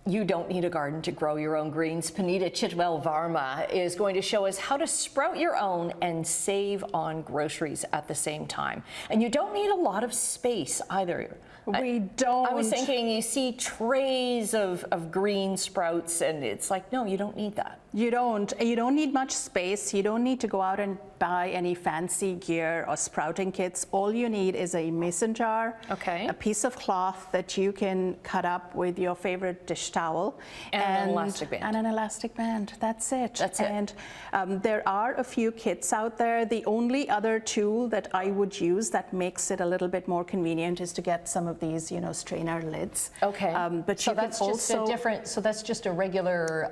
You don't need a garden to grow your own greens. Puneeta Chhitwal-Varma is going to show us how to sprout your own and save on groceries at the same time. And you don't need a lot of space either. We don't. I was thinking you see trays of green sprouts and it's like, no, you don't need that. You don't need much space. You don't need to go out and buy any fancy gear or sprouting kits. All you need is a mason jar, okay, a piece of cloth that you can cut up with your favorite dish towel, and an elastic band. And an elastic band. That's it. That's it. And there are a few kits out there. The only other tool that I would use that makes it a little bit more convenient is to get some of these, you know, strainer lids. Okay. But so you that's can just also a different. So that's just a regular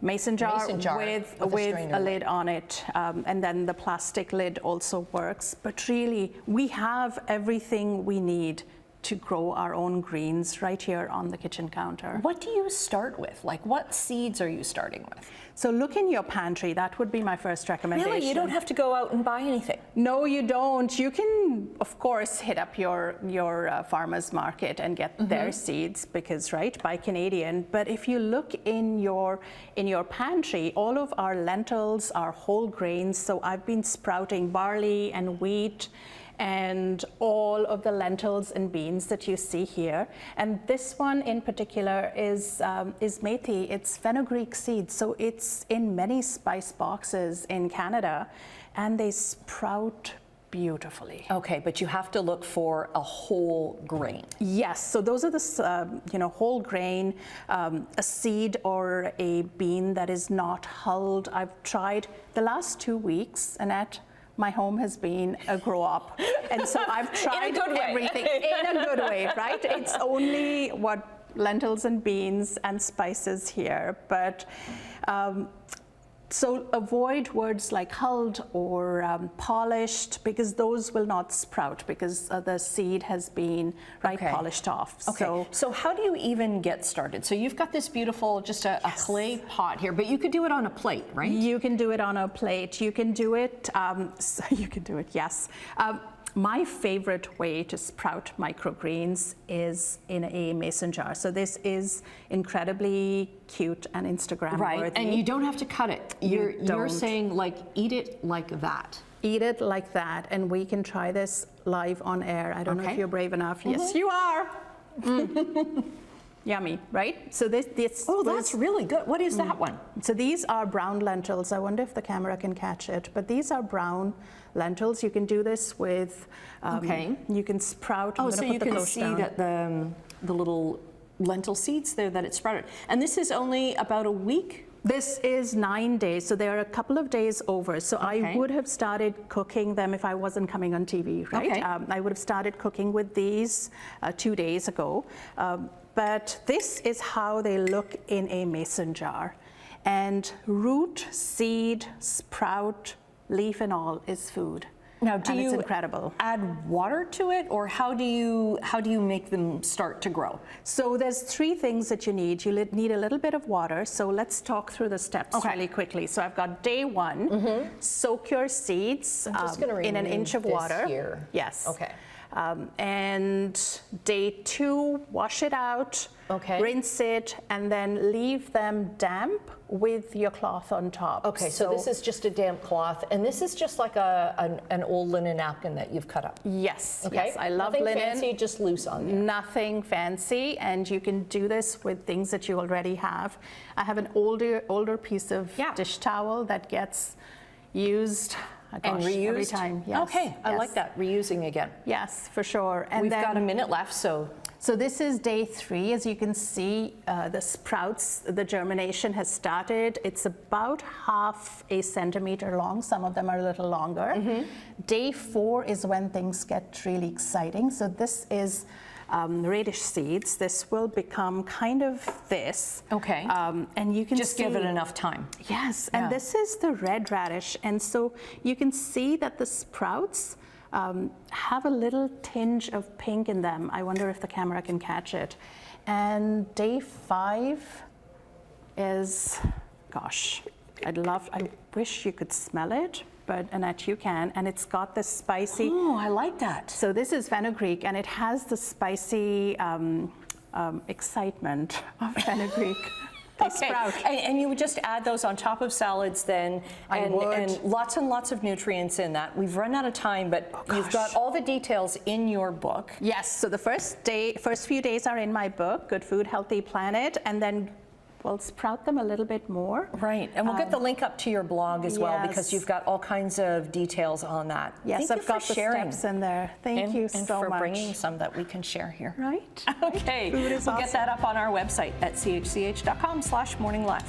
mason jar with a lid on it, and then the plastic lid also works. But really, we have everything we need to grow our own greens right here on the kitchen counter. What do you start with? Like, what seeds are you starting with? So look in your pantry. That would be my first recommendation. Really? You don't have to go out and buy anything? No, you don't. You can, of course, hit up your farmer's market and get their seeds because, right, buy Canadian. But if you look in your pantry, all of our lentils are whole grains. So I've been sprouting barley and wheat and all of the lentils and beans that you see here. And this one in particular is methi. It's fenugreek seeds. So it's in many spice boxes in Canada, and they sprout beautifully. Okay, but you have to look for a whole grain. Yes, so those are the whole grain, a seed or a bean that is not hulled. I've tried the last 2 weeks, Annette. My home has been a grow up, and so I've tried everything in a good way, right? It's only lentils and beans and spices here, but so avoid words like hulled or polished, because those will not sprout because the seed has been polished off. Okay. So how do you even get started? So you've got this beautiful, just a clay pot here, but you could do it on a plate, right? You can do it on a plate. You can do it. Yes. My favorite way to sprout microgreens is in a mason jar. So this is incredibly cute and Instagram worthy. Right, and you don't have to cut it. You're saying, like, eat it like that. Eat it like that, and we can try this live on air. I don't know if you're brave enough. Yes, you are. Yummy, right? So this. Oh, that's really good. What is that one? So these are brown lentils. I wonder if the camera can catch it, but these are brown lentils. You can do this with. You can sprout. Oh, so you can see that the little lentil seeds there that it sprouted. And this is only about a week. This is 9 days, so they're a couple of days over. So I would have started cooking them if I wasn't coming on TV, right? Okay. I would have started cooking with these 2 days ago. But this is how they look in a mason jar. And root, seed, sprout, leaf and all is food. Now, do you incredible. Add water to it, or how do you make them start to grow? So there's 3 things that you need. You need a little bit of water. So let's talk through the steps really quickly. So I've got day 1, soak your seeds in an inch of water. Here. Yes. Okay. And day 2, wash it out, rinse it, and then leave them damp with your cloth on top. Okay, so this is just a damp cloth, and this is just like an old linen napkin that you've cut up. Yes, okay. Yes, I love linen. Nothing fancy, just loose on there. Nothing fancy, and you can do this with things that you already have. I have an older piece of dish towel that gets used and reused every time. Yes. Okay, I like that, reusing again. Yes, for sure. And we've got a minute left, so. So this is day 3. As you can see, the sprouts, the germination has started. It's about half a centimeter long. Some of them are a little longer. Day 4 is when things get really exciting. So this is radish seeds. This will become kind of this. Okay. And you can just give it enough time. Yes, and this is the red radish. And so you can see that the sprouts have a little tinge of pink in them. I wonder if the camera can catch it. And day 5 is, gosh, I wish you could smell it, but Annette, you can, and it's got this spicy. Oh, I like that. So this is fenugreek, and it has the spicy excitement of fenugreek. They sprout. And you would just add those on top of salads then, and lots of nutrients in that. We've run out of time, but you've got all the details in your book. Yes, so the first few days are in my book, Good Food, Healthy Planet, and then we'll sprout them a little bit more. Right, and we'll get the link up to your blog as well, because you've got all kinds of details on that. Yes, I've got the steps in there. Thank you so much. And for bringing some that we can share here. Right. Okay, Food is we'll awesome. get that up on our website at chch.com/morninglive.